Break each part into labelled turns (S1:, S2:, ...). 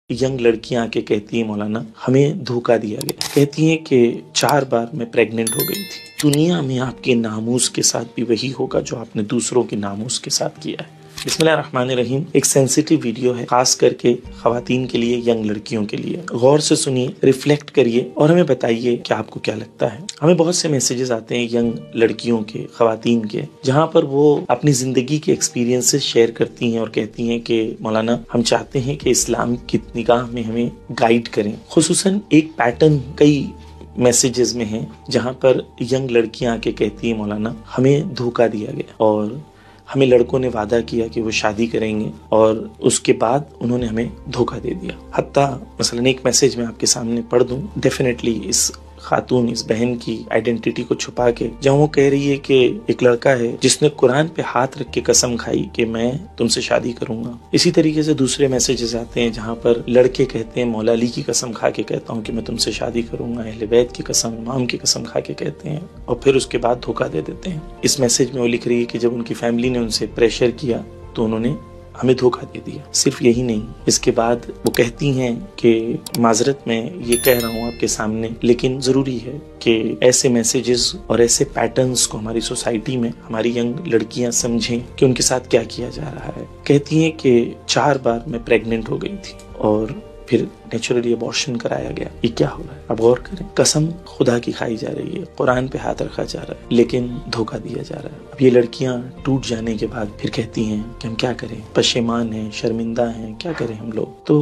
S1: Young لڑکیاں آ کے کہتی ہیں مولانا ہمیں دھوکہ دیا گیا، کہتی ہیں کہ 4 بار میں پریگننٹ ہو گئی تھی، دنیا میں آپ کے ناموس کے ساتھ بھی وہی ہوگا جو آپ نے دوسروں کے ناموس کے ساتھ کیا ہے۔ بسم اللہ الرحمن الرحیم۔ ایک سینسیٹیو ویڈیو ہے، خاص کر کے خواتین کے لیے، ینگ لڑکیوں کے لیے۔ غور سے سنیے، ریفلیکٹ کریے اور ہمیں بتائیے کہ آپ کو کیا لگتا ہے۔ ہمیں بہت سے میسیجز آتے ہیں ینگ لڑکیوں کے، خواتین کے، جہاں پر وہ اپنی زندگی کے ایکسپیرینسز شیئر کرتی ہیں اور کہتی ہیں کہ مولانا ہم چاہتے ہیں کہ اسلام کی نگاہ میں ہمیں گائیڈ کریں۔ خصوصاً ایک پیٹرن کئی میسیجز میں ہیں جہاں پر ینگ لڑکیاں آ کے کہتی ہیں مولانا ہمیں دھوکہ دیا گیا اور ہمیں لڑکوں نے وعدہ کیا کہ وہ شادی کریں گے اور اس کے بعد انہوں نے ہمیں دھوکہ دے دیا۔ حتیٰ مثلاً ایک میسیج میں آپ کے سامنے پڑھ دوں، ڈیفینیٹلی اس خاتون، اس بہن کی آئیڈینٹی کو چھپا کے، جہاں وہ کہہ رہی ہے کہ ایک لڑکا ہے جس نے قرآن پہ ہاتھ رکھ کے قسم کھائی کہ میں تم سے شادی کروں گا۔ اسی طریقے سے دوسرے میسیجز آتے ہیں جہاں پر لڑکے کہتے ہیں مولا علی کی قسم کھا کے کہتا ہوں کہ میں تم سے شادی کروں گا، اہل بیت کی قسم، امام کی قسم کھا کے کہتے ہیں اور پھر اس کے بعد دھوکہ دے دیتے ہیں۔ اس میسیج میں وہ لکھ رہی ہے کہ جب ان کی فیملی نے ان سے پریشر کیا تو انہوں نے ہمیں دھوکہ دے دیا۔ صرف یہی نہیں، اس کے بعد وہ کہتی ہیں کہ معذرت میں یہ کہہ رہا ہوں آپ کے سامنے، لیکن ضروری ہے کہ ایسے میسیجز اور ایسے پیٹرنز کو ہماری سوسائٹی میں ہماری ینگ لڑکیاں سمجھیں کہ ان کے ساتھ کیا کیا جا رہا ہے۔ کہتی ہیں کہ 4 بار میں پریگننٹ ہو گئی تھی اور پھر نیچرلی ابارشن کرایا گیا۔ یہ کیا ہو رہا ہے؟ اب غور کریں، قسم خدا کی کھائی جا رہی ہے، قرآن پہ ہاتھ رکھا جا رہا ہے، لیکن دھوکہ دیا جا رہا ہے۔ اب یہ لڑکیاں ٹوٹ جانے کے بعد پھر کہتی ہیں کہ ہم کیا کریں، پشیمان ہیں، شرمندہ ہیں، کیا کریں ہم لوگ۔ تو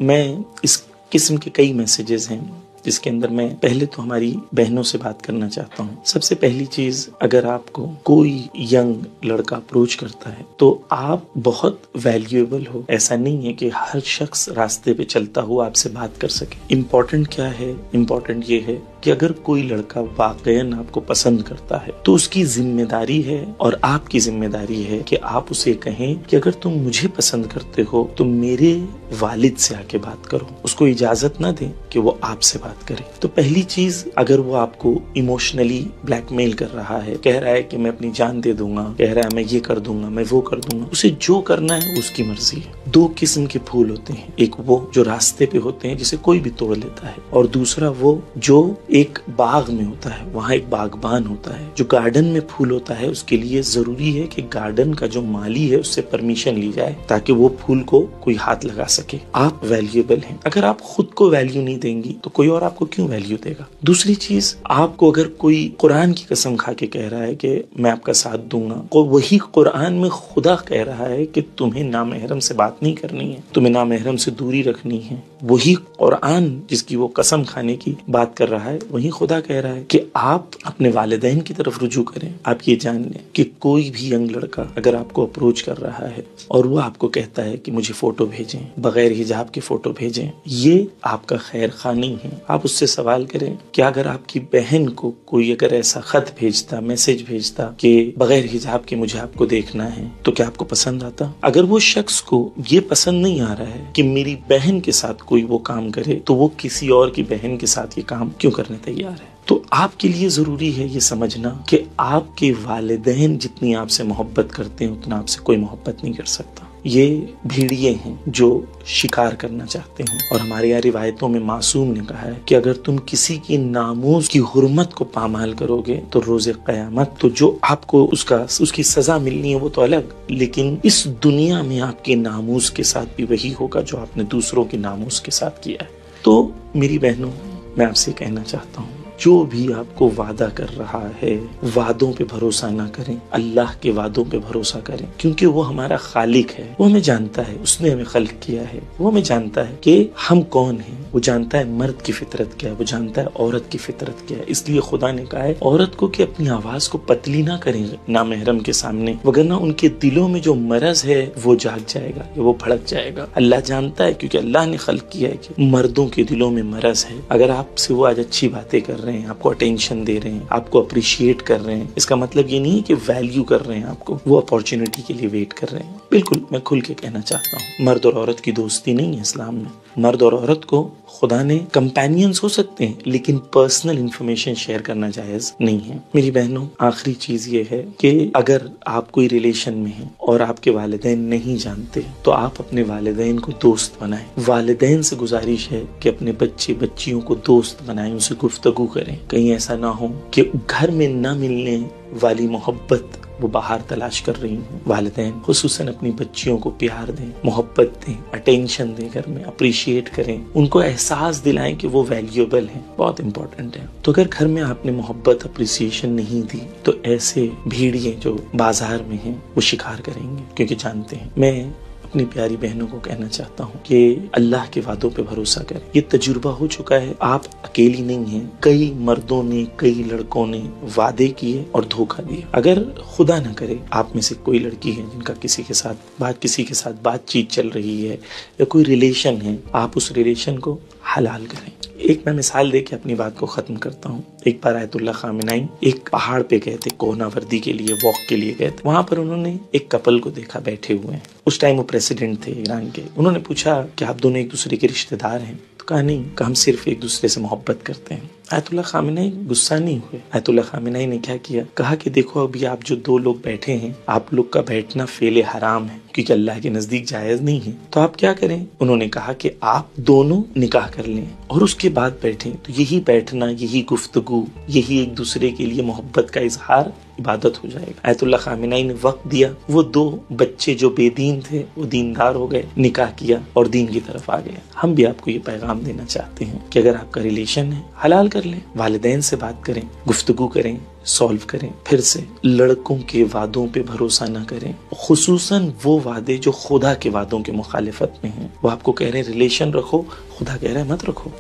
S1: میں اس قسم کے کئی میسیجز ہیں جس کے اندر میں پہلے تو ہماری بہنوں سے بات کرنا چاہتا ہوں۔ سب سے پہلی چیز، اگر آپ کو کوئی ینگ لڑکا اپروچ کرتا ہے تو آپ بہت ویلیویبل ہو۔ ایسا نہیں ہے کہ ہر شخص راستے پہ چلتا ہوا آپ سے بات کر سکے۔ امپورٹنٹ کیا ہے؟ امپورٹنٹ یہ ہے کہ اگر کوئی لڑکا واقعاً آپ کو پسند کرتا ہے تو اس کی ذمہ داری ہے اور آپ کی ذمہ داری ہے کہ آپ اسے کہیں کہ اگر تم مجھے پسند کرتے ہو تو میرے والد سے آ کے بات کرو، اس کو اجازت نہ دیں کہ وہ آپ سے بات کرے۔ تو پہلی چیز، اگر وہ آپ کو ایموشنلی بلیک میل کر رہا ہے، کہہ رہا ہے کہ میں اپنی جان دے دوں گا، کہہ رہا ہے میں یہ کر دوں گا، میں وہ کر دوں گا، اسے جو کرنا ہے اس کی مرضی ہے۔ 2 قسم کے پھول ہوتے ہیں، ایک وہ جو راستے پہ ہوتے ہیں جسے کوئی بھی توڑ لیتا ہے، اور دوسرا وہ جو ایک باغ میں ہوتا ہے، وہاں ایک باغبان ہوتا ہے۔ جو گارڈن میں پھول ہوتا ہے اس کے لیے ضروری ہے کہ گارڈن کا جو مالی ہے اس سے پرمیشن لی جائے تاکہ وہ پھول کو کوئی ہاتھ لگا سکے۔ آپ ویلیویبل ہیں، اگر آپ خود کو ویلیو نہیں دیں گی تو کوئی اور آپ کو کیوں ویلیو دے گا؟ دوسری چیز، آپ کو اگر کوئی قرآن کی قسم کھا کے کہہ رہا ہے کہ میں آپ کا ساتھ دوں گا، وہی قرآن میں خدا کہہ رہا ہے کہ تمہیں نامحرم سے بات نہیں کرنی ہے، تمہیں نامحرم سے دوری رکھنی ہے، وہی قرآن جس کی وہ قسم کھانے کی بات کر رہا ہے، وہی خدا کہہ رہا ہے کہ آپ اپنے والدین کی طرف رجوع کریں۔ آپ یہ جان لیں کہ کوئی بھی ینگ لڑکا اگر آپ کو اپروچ کر رہا ہے اور وہ آپ کو کہتا ہے کہ مجھے فوٹو بھیجیں، بغیر حجاب کے فوٹو بھیجیں، یہ آپ کا خیر خواہ نہیں ہے۔ آپ اس سے سوال کریں کہ اگر آپ کی بہن کو کوئی اگر ایسا خط بھیجتا، میسج بھیجتا کہ بغیر حجاب کے مجھے آپ کو دیکھنا ہے، تو کیا آپ کو پسند آتا؟ اگر وہ شخص کو یہ پسند نہیں آ رہا ہے کہ میری بہن کے ساتھ کوئی وہ کام کرے تو وہ کسی اور کی بہن کے ساتھ یہ کام کیوں کرنے تیار ہے؟ تو آپ کے لیے ضروری ہے یہ سمجھنا کہ آپ کے والدین جتنی آپ سے محبت کرتے ہیں اتنا آپ سے کوئی محبت نہیں کر سکتا۔ یہ بھیڑیے ہیں جو شکار کرنا چاہتے ہیں، اور ہمارے یہاں روایتوں میں معصوم نے کہا ہے کہ اگر تم کسی کی ناموس کی حرمت کو پامال کرو گے تو روز قیامت تو جو آپ کو اس کی سزا ملنی ہے وہ تو الگ، لیکن اس دنیا میں آپ کے ناموس کے ساتھ بھی وہی ہوگا جو آپ نے دوسروں کے ناموس کے ساتھ کیا ہے۔ تو میری بہنوں، میں آپ سے کہنا چاہتا ہوں، جو بھی آپ کو وعدہ کر رہا ہے، وعدوں پہ بھروسہ نہ کریں، اللہ کے وعدوں پہ بھروسہ کریں، کیونکہ وہ ہمارا خالق ہے، وہ ہمیں جانتا ہے، اس نے ہمیں خلق کیا ہے، وہ ہمیں جانتا ہے کہ ہم کون ہیں، وہ جانتا ہے مرد کی فطرت کیا ہے، وہ جانتا ہے عورت کی فطرت کیا ہے۔ اس لیے خدا نے کہا ہے عورت کو کہ اپنی آواز کو پتلی نہ کریں نامحرم کے سامنے، وگرنہ ان کے دلوں میں جو مرض ہے وہ جاگ جائے گا، وہ بھڑک جائے گا۔ اللہ جانتا ہے، کیونکہ اللہ نے خلق کیا ہے کہ مردوں کے دلوں میں مرض ہے۔ اگر آپ سے وہ آج اچھی باتیں کر رہے رہے ہیں، آپ کو اٹینشن دے رہے ہیں، آپ کو اپریشیٹ کر رہے ہیں، اس کا مطلب یہ نہیں ہے کہ ویلیو کر رہے ہیں آپ کو، وہ اپارچونٹی کے لیے ویٹ کر رہے ہیں۔ بالکل میں کھل کے کہنا چاہتا ہوں، مرد اور عورت کی دوستی نہیں ہے اسلام میں۔ مرد اور عورت کو خدا نے کمپینینز ہو سکتے ہیں لیکن پرسنل انفارمیشن شیئر کرنا جائز نہیں ہے۔ میری بہنوں، آخری چیز یہ ہے کہ اگر آپ کوئی ریلیشن میں ہیں اور آپ کے والدین نہیں جانتے تو آپ اپنے والدین کو دوست بنائیں۔ والدین سے گزارش ہے کہ اپنے بچیوں کو دوست بنائیں، ان سے گفتگو کریں۔ کہیں ایسا نہ ہو کہ گھر میں نہ ملنے والی محبت وہ باہر تلاش کر رہی ہوں۔ والدین خصوصاً اپنی بچیوں کو پیار دیں، محبت دیں، اٹینشن دیں، گھر میں اپریشیٹ کریں، ان کو احساس دلائیں کہ وہ ویلیوبل ہیں، بہت امپورٹنٹ ہے۔ تو اگر گھر میں آپ نے محبت اپریسیشن نہیں دی تو ایسے بھیڑیے جو بازار میں ہیں وہ شکار کریں گے، کیونکہ جانتے ہیں۔ میں اپنی پیاری بہنوں کو کہنا چاہتا ہوں کہ اللہ کے وعدوں پہ بھروسہ کریں۔ یہ تجربہ ہو چکا ہے، آپ اکیلی نہیں ہیں، کئی مردوں نے، کئی لڑکوں نے وعدے کیے اور دھوکہ دیا۔ اگر خدا نہ کرے آپ میں سے کوئی لڑکی ہے جن کا کسی کے ساتھ بات چیت چل رہی ہے یا کوئی ریلیشن ہے، آپ اس ریلیشن کو حلال کریں۔ ایک میں مثال دے کے اپنی بات کو ختم کرتا ہوں۔ ایک بار آیت اللہ خامنہئی ایک پہاڑ پہ گئے تھے، کوہنا وردی کے لیے، واک کے لیے گئے تھے۔ وہاں پر انہوں نے ایک کپل کو دیکھا بیٹھے ہوئے ہیں، اس ٹائم وہ پریزیڈنٹ تھے ایران کے۔ انہوں نے پوچھا کہ آپ دونوں ایک دوسرے کے رشتہ دار ہیں؟ تو کہا نہیں، کہ ہم صرف ایک دوسرے سے محبت کرتے ہیں۔ آیت اللہ خامنہئی غصہ نہیں ہوئے۔ آیت اللہ خامنہئی نے کیا کیا؟ کہا کہ دیکھو ابھی آپ جو دو لوگ بیٹھے ہیں، آپ لوگ کا بیٹھنا فعل حرام ہے کیونکہ اللہ کے نزدیک جائز نہیں ہے، تو آپ کیا کریں؟ انہوں نے کہا کہ آپ دونوں نکاح کر لیں اور اس کے بعد بیٹھیں۔ تو یہی بیٹھنا، یہی گفتگو، یہی ایک دوسرے کے لیے محبت کا اظہار عبادت ہو جائے گا۔ آیت اللہ خامنہئی نے وقت دیا، وہ دو بچے جو بے دین تھے وہ دیندار ہو گئے، نکاح کیا اور دین کی طرف آ گئے۔ ہم بھی آپ کو یہ پیغام دینا چاہتے ہیں کہ اگر آپ کا ریلیشن ہے، حلال کر لیں، والدین سے بات کریں، گفتگو کریں، سولو کریں۔ پھر سے لڑکوں کے وعدوں پہ بھروسہ نہ کریں، خصوصاً وہ وعدے جو خدا کے وعدوں کے مخالفت میں ہیں۔ وہ آپ کو کہہ رہے ہیں ریلیشن رکھو، خدا کہہ رہا ہے مت رکھو۔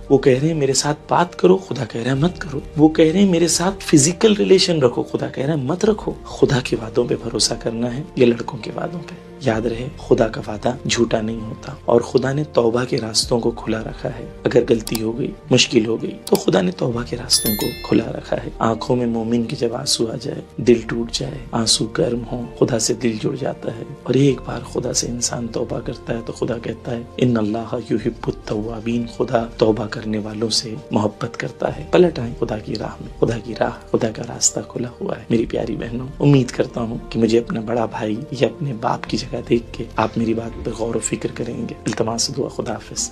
S1: وہ کہہ رہے ہیں میرے ساتھ بات کرو، خدا کہہ رہا ہے مت کرو۔ وہ کہہ رہے ہیں میرے ساتھ فزیکل ریلیشن رکھو، خدا کہہ رہا ہے مت رکھو۔ خدا کے وعدوں پہ بھروسہ کرنا ہے یا لڑکوں کے وعدوں پہ؟ یاد رہے، خدا کا وعدہ جھوٹا نہیں ہوتا، اور خدا نے توبہ کے راستوں کو کھلا رکھا ہے۔ اگر غلطی ہو گئی، مشکل ہو گئی، تو خدا نے توبہ کے راستوں کو کھلا رکھا ہے۔ آنکھوں میں مومن کی جب آنسو آ جائے، دل ٹوٹ جائے، آنسو گرم ہو، خدا سے دل جڑ جاتا ہے، اور ایک بار خدا سے انسان توبہ کرتا ہے تو خدا کہتا ہے ان اللہ یحب التوابین، خدا توبہ کرنے والوں سے محبت کرتا ہے۔ پلٹ آئیں خدا کی راہ میں، خدا کی راہ، خدا کا راستہ کھلا ہوا ہے۔ میری پیاری بہنوں، امید کرتا ہوں کہ مجھے اپنا بڑا بھائی یا اپنے باپ کی جگہ دیکھ کے آپ میری بات پہ غور و فکر کریں گے۔ التماس دعا، خدا حافظ۔